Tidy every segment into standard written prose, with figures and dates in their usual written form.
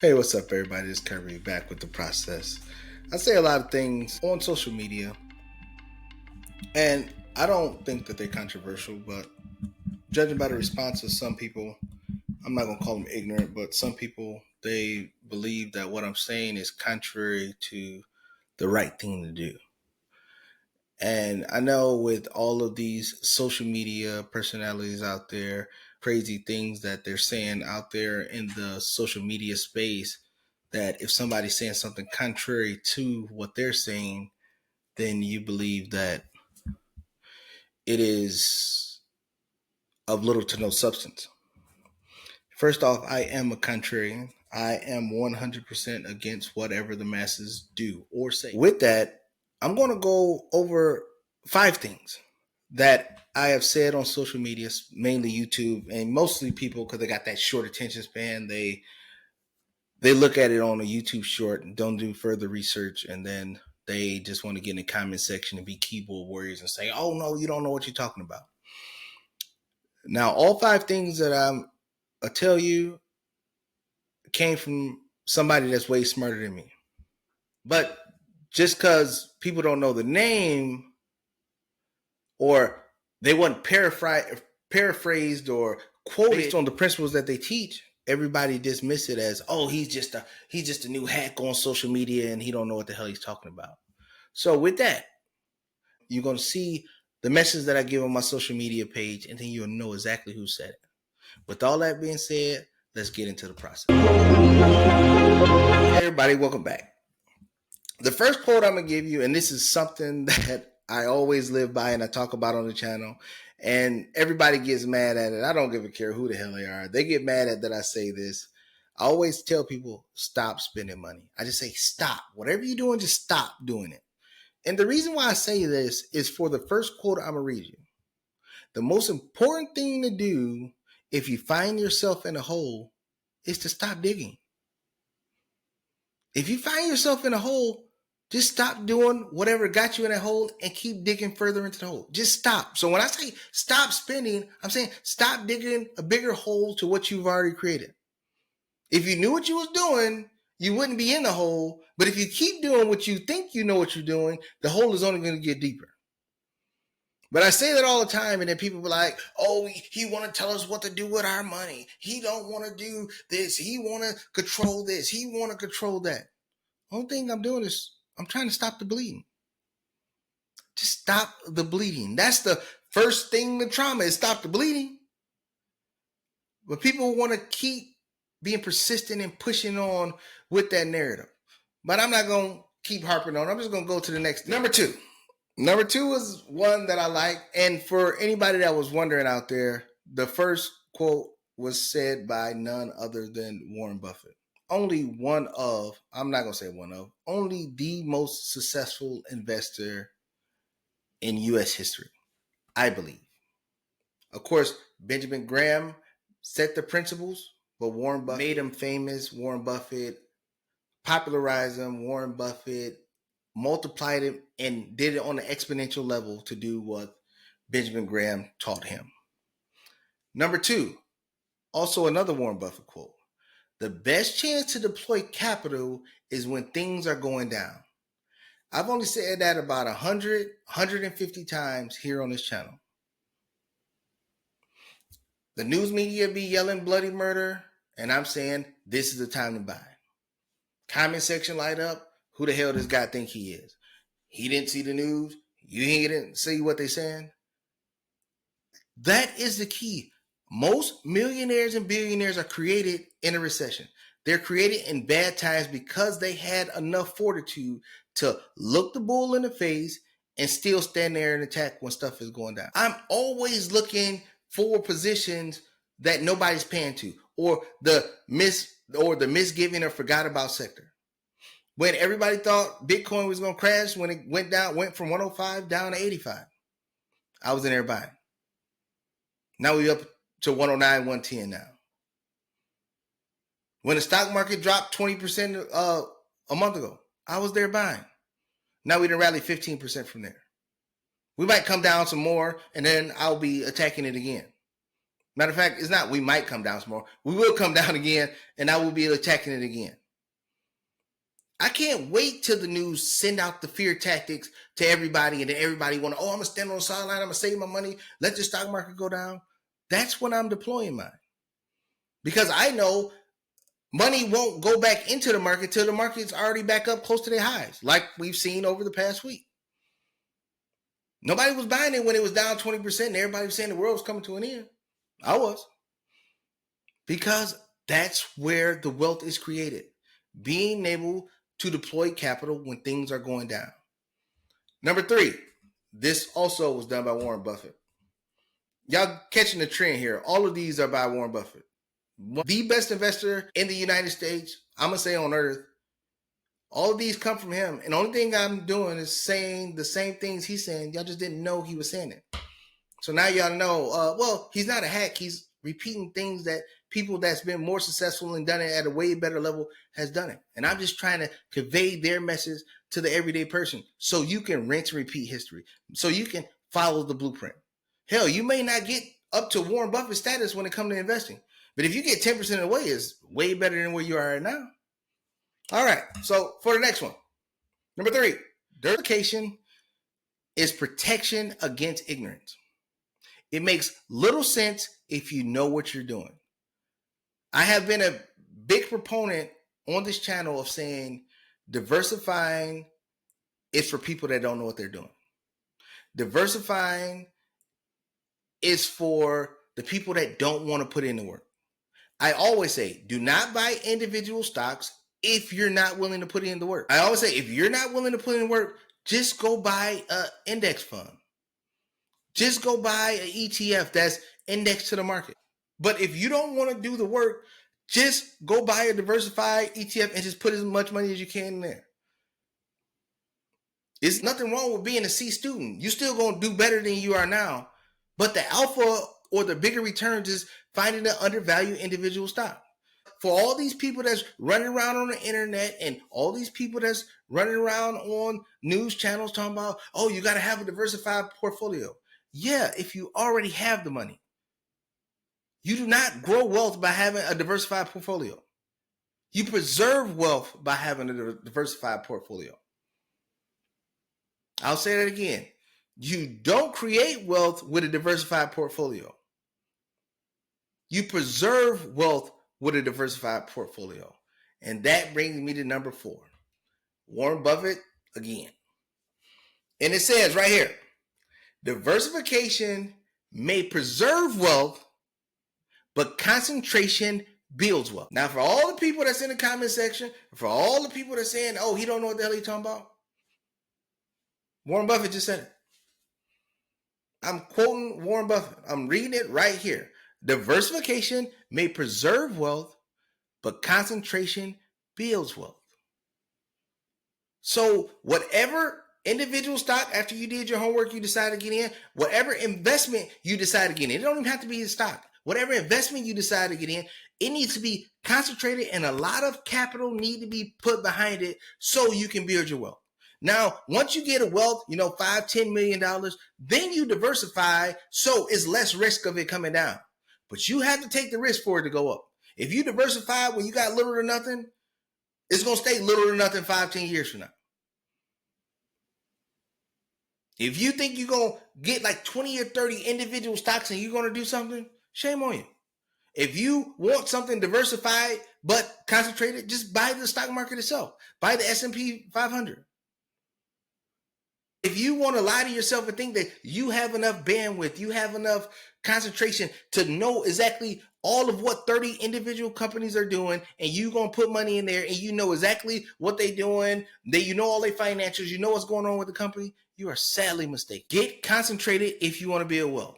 Hey, what's up, everybody? This is Kirby back with the process. I say a lot of things on social media, and I don't think that they're controversial, but judging by the response of some people, I'm not going to call them ignorant, but some people, they believe that what I'm saying is contrary to the right thing to do. And I know with all of these social media personalities out there, crazy things that they're saying out there in the social media space, that if somebody's saying something contrary to what they're saying, then you believe that it is of little to no substance. First off, I am a contrarian. I am 100% against whatever the masses do or say. With that, I'm going to go over 5 things that I have said on social media, mainly YouTube, and mostly people, because they got that short attention span, they look at it on a YouTube short and don't do further research, and then they just want to get in the comment section and be keyboard warriors and say, "Oh no, you don't know what you're talking about." Now, all 5 things that I tell you came from somebody that's way smarter than me. But just because people don't know the name, or they weren't paraphrased or quoted based on the principles that they teach, everybody dismiss it as, "Oh, he's just a new hack on social media and he don't know what the hell he's talking about." So with that, you're going to see the message that I give on my social media page, and then you'll know exactly who said it. With all that being said, let's get into the process. Hey everybody, welcome back. The first quote I'm going to give you, and this is something that I always live by and I talk about on the channel, and everybody gets mad at it. I don't give a care who the hell they are. They get mad at that I say this. I always tell people, stop spending money. I just say, stop. Whatever you're doing, just stop doing it. And the reason why I say this is for the first quote I'm going to read you. The most important thing to do if you find yourself in a hole is to stop digging. If you find yourself in a hole, just stop doing whatever got you in that hole and keep digging further into the hole. Just stop. So when I say stop spending, I'm saying stop digging a bigger hole to what you've already created. If you knew what you was doing, you wouldn't be in the hole. But if you keep doing what you think you know what you're doing, the hole is only going to get deeper. But I say that all the time, and then people be like, "Oh, he want to tell us what to do with our money. He don't want to do this. He want to control this. He want to control that." Only thing I'm doing is I'm trying to stop the bleeding. Just stop the bleeding. That's the first thing the trauma is, stop the bleeding. But people want to keep being persistent and pushing on with that narrative. But I'm not going to keep harping on. I'm just going to go to the next thing. Number two is one that I like. And for anybody that was wondering out there, the first quote was said by none other than Warren Buffett. Only the most successful investor in U.S. history, I believe. Of course, Benjamin Graham set the principles, but Warren Buffett made him famous. Warren Buffett popularized him. Warren Buffett multiplied him and did it on an exponential level to do what Benjamin Graham taught him. Number 2, also another Warren Buffett quote. The best chance to deploy capital is when things are going down. I've only said that about 150 times here on this channel. The news media be yelling bloody murder, and I'm saying this is the time to buy. Comment section light up. Who the hell does this guy think he is? He didn't see the news. You didn't see what they're saying. That is the key. Most millionaires and billionaires are created in a recession. They're created in bad times because they had enough fortitude to look the bull in the face and still stand there and attack when stuff is going down. I'm always looking for positions that nobody's paying to, or the misgiving or forgot about sector. When everybody thought Bitcoin was going to crash, when it went from 105 down to 85, I was in there buying. Now we're up to 109, 110 now. When the stock market dropped 20% a month ago, I was there buying. Now we done rally 15% from there. We might come down some more, and then I'll be attacking it again. Matter of fact, it's not we might come down some more. We will come down again, and I will be attacking it again. I can't wait till the news send out the fear tactics to everybody, and then everybody want to, I'm going to stand on the sideline, I'm going to save my money, let the stock market go down. That's when I'm deploying mine. Because I know money won't go back into the market till the market's already back up close to their highs, like we've seen over the past week. Nobody was buying it when it was down 20%, and everybody was saying the world was coming to an end. I was. Because that's where the wealth is created. Being able to deploy capital when things are going down. Number 3, this also was done by Warren Buffett. Y'all catching the trend here. All of these are by Warren Buffett. The best investor in the United States, I'm going to say on earth. All of these come from him. And the only thing I'm doing is saying the same things he's saying. Y'all just didn't know he was saying it. So now y'all know, well, he's not a hack. He's repeating things that people that's been more successful and done it at a way better level has done it. And I'm just trying to convey their message to the everyday person so you can rinse and repeat history, so you can follow the blueprint. Hell, you may not get up to Warren Buffett status when it comes to investing, but if you get 10% of the way, it's way better than where you are right now. All right, so for the next one, number 3, diversification is protection against ignorance. It makes little sense if you know what you're doing. I have been a big proponent on this channel of saying diversifying is for people that don't know what they're doing. Diversifying is for the people that don't want to put in the work. I always say, do not buy individual stocks if you're not willing to put in the work. I always say, if you're not willing to put in the work, just go buy an index fund. Just go buy an ETF that's indexed to the market. But if you don't want to do the work, just go buy a diversified ETF and just put as much money as you can in there. There's nothing wrong with being a C student. You're still going to do better than you are now. But the alpha or the bigger returns is finding an undervalued individual stock. For all these people that's running around on the internet and all these people that's running around on news channels talking about, you got to have a diversified portfolio. Yeah, if you already have the money. You do not grow wealth by having a diversified portfolio. You preserve wealth by having a diversified portfolio. I'll say that again. You don't create wealth with a diversified portfolio. You preserve wealth with a diversified portfolio. And that brings me to number 4. Warren Buffett again. And it says right here, diversification may preserve wealth, but concentration builds wealth. Now, for all the people that's in the comment section, for all the people that's saying, he don't know what the hell he's talking about, Warren Buffett just said it. I'm quoting Warren Buffett. I'm reading it right here. Diversification may preserve wealth, but concentration builds wealth. So whatever individual stock, after you did your homework, you decide to get in, whatever investment you decide to get in, it don't even have to be a stock. Whatever investment you decide to get in, it needs to be concentrated and a lot of capital need to be put behind it so you can build your wealth. Now, once you get a wealth, $5-10 million, then you diversify so it's less risk of it coming down. But you have to take the risk for it to go up. If you diversify when you got little or nothing, it's going to stay little or nothing 5-10 years from now. If you think you're going to get like 20 or 30 individual stocks and you're going to do something, shame on you. If you want something diversified but concentrated, just buy the stock market itself. Buy the S&P 500. If you want to lie to yourself and think that you have enough bandwidth, you have enough concentration to know exactly all of what 30 individual companies are doing, and you're going to put money in there and you know exactly what they're doing, you know all their financials, you know what's going on with the company, you are sadly mistaken. Get concentrated if you want to build wealth.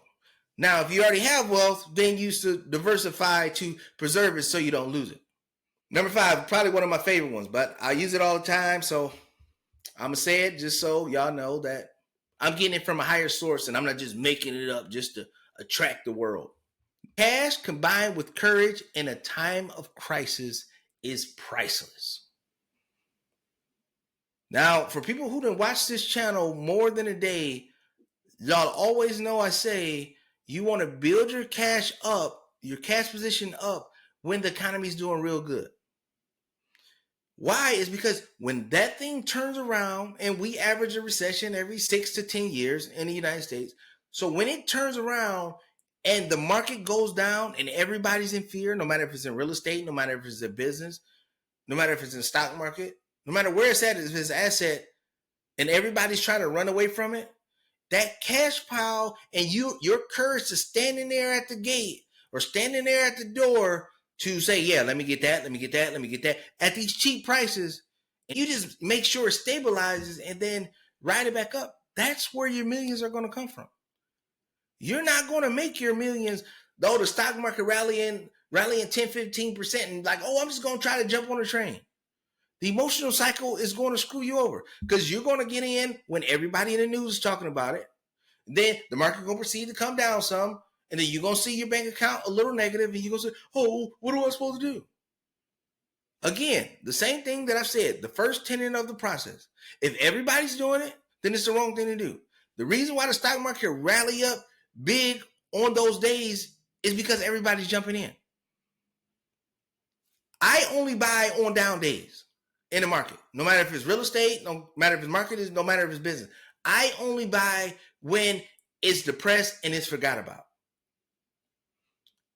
Now, if you already have wealth, then you should diversify to preserve it so you don't lose it. Number 5, probably one of my favorite ones, but I use it all the time, so I'm going to say it just so y'all know that I'm getting it from a higher source and I'm not just making it up just to attract the world. Cash combined with courage in a time of crisis is priceless. Now, for people who didn't watch this channel more than a day, y'all always know I say You want to build your cash up, your cash position up when the economy is doing real good. Why? Is because when that thing turns around, and we average a recession every 6 to 10 years in the United States. So when it turns around and the market goes down and everybody's in fear, no matter if it's in real estate, no matter if it's in business, no matter if it's in the stock market, no matter where it's at, if it's an asset, and everybody's trying to run away from it, that cash pile and your courage to standing there at the gate or standing there at the door to say, yeah, let me get that, let me get that, let me get that at these cheap prices, and you just make sure it stabilizes and then ride it back up. That's where your millions are going to come from. You're not going to make your millions, though the stock market rallying 10, 15% and like, oh, I'm just going to try to jump on the train. The emotional cycle is going to screw you over because you're going to get in when everybody in the news is talking about it. Then the market going to proceed to come down some, and then you're going to see your bank account a little negative, and you're going to say, oh, what am I supposed to do? Again, the same thing that I've said, the first tenet of the process. If everybody's doing it, then it's the wrong thing to do. The reason why the stock market rally up big on those days is because everybody's jumping in. I only buy on down days in the market, no matter if it's real estate, no matter if it's market, no matter if it's business. I only buy when it's depressed and it's forgot about.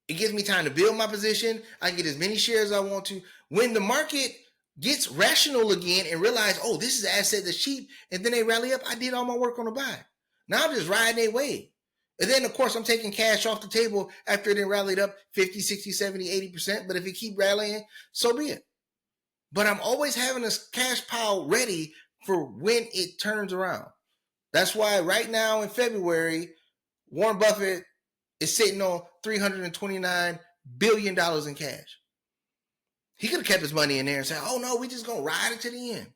It gives me time to build my position. I can get as many shares as I want to. When the market gets rational again and realize, oh, this is an asset that's cheap, and then they rally up, I did all my work on the buy. Now I'm just riding their wave. And then, of course, I'm taking cash off the table after it rallied up 50, 60, 70, 80%. But if it keep rallying, so be it. But I'm always having a cash pile ready for when it turns around. That's why right now in February, Warren Buffett is sitting on $329 billion in cash. He could have kept his money in there and said, oh, no, we just going to ride it to the end.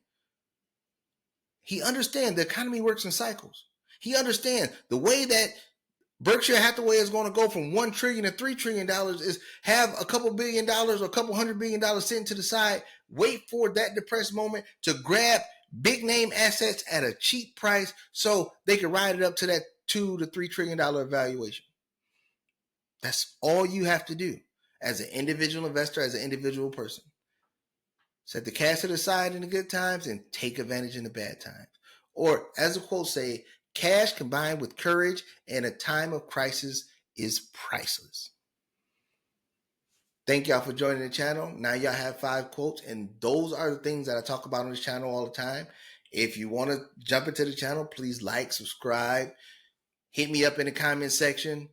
He understands the economy works in cycles. He understands the way that Berkshire Hathaway is going to go from $1 trillion to $3 trillion is have a couple $billion or a couple $100 billion sitting to the side, wait for that depressed moment to grab big name assets at a cheap price so they can ride it up to that $2 to $3 trillion valuation. That's all you have to do as an individual investor, as an individual person. Set the cash to the side in the good times and take advantage in the bad times. Or as the quote say, cash combined with courage in a time of crisis is priceless. Thank y'all for joining the channel. Now y'all have 5 quotes, and those are the things that I talk about on this channel all the time. If you want to jump into the channel, please like, subscribe, hit me up in the comment section.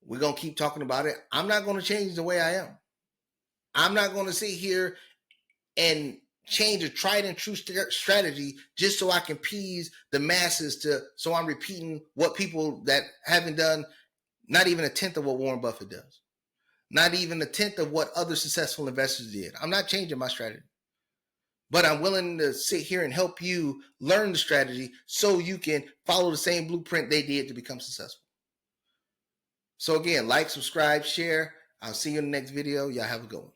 We're going to keep talking about it. I'm not going to change the way I am. I'm not going to sit here and change a tried and true strategy just so I can appease the masses so I'm repeating what people that haven't done not even a tenth of what Warren Buffett does. Not even a tenth of what other successful investors did. I'm not changing my strategy. But I'm willing to sit here and help you learn the strategy so you can follow the same blueprint they did to become successful. So again, like, subscribe, share. I'll see you in the next video. Y'all have a good one.